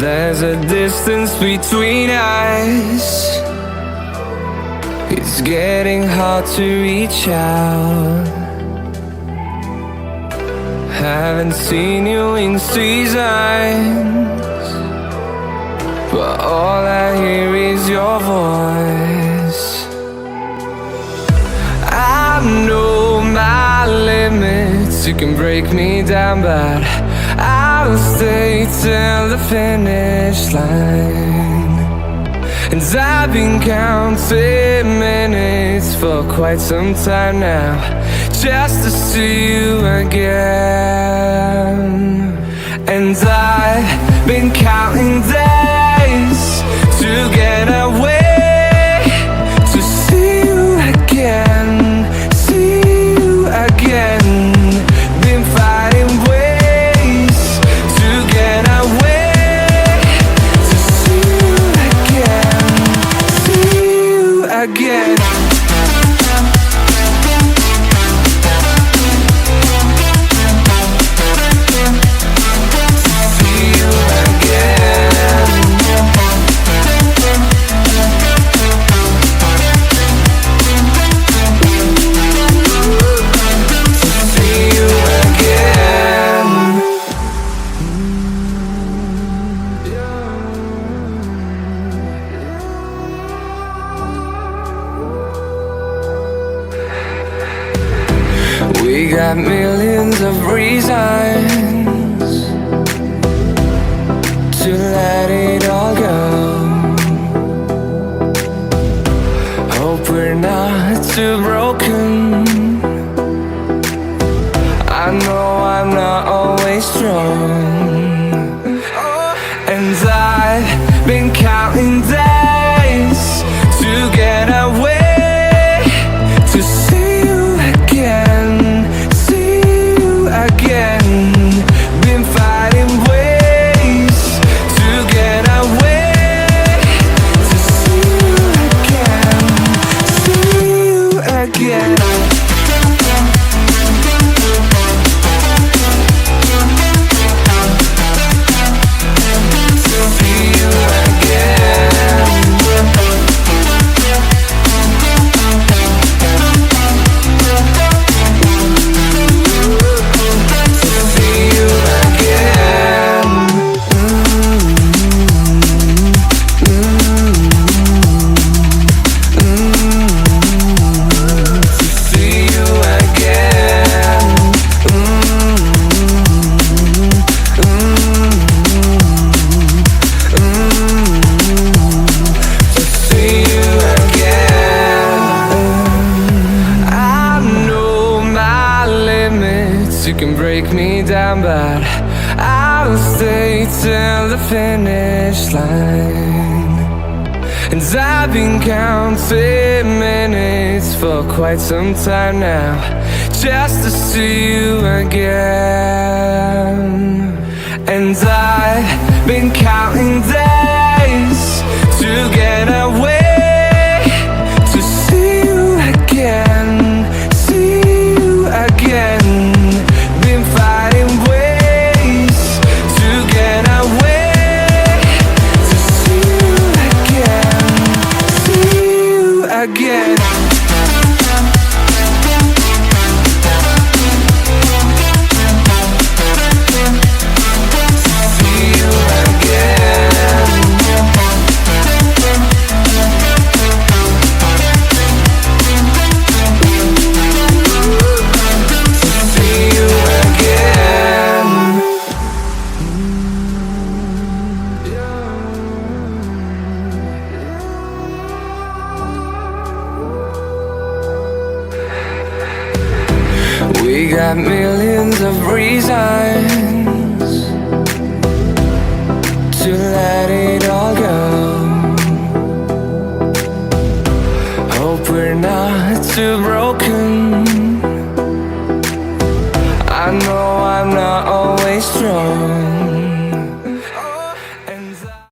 There's a distance between us. It's getting hard to reach out. Haven't seen you in seasons, but all I hear is your voice. I know my limits, you can break me down, but I'll stay till the finish line. And I've been counting minutes for quite some time now, just to see you again. And I've been counting days to get away, to see you again, see you again. Been fighting ways to get away, to see you again, see you again. We got millions of reasons to let it all go. Hope we're not too broken. I know I'm not always strong, and I've been counting days to get away, to see you again, again. Been fighting ways to get away, to see you again, see you again. You can break me down, but I'll stay till the finish line. And I've been counting minutes for quite some time now, just to see you again. And I've been counting days to get away, to see you again, see you again. Been fighting ways to get away, to see you again, see you again. We got millions of reasons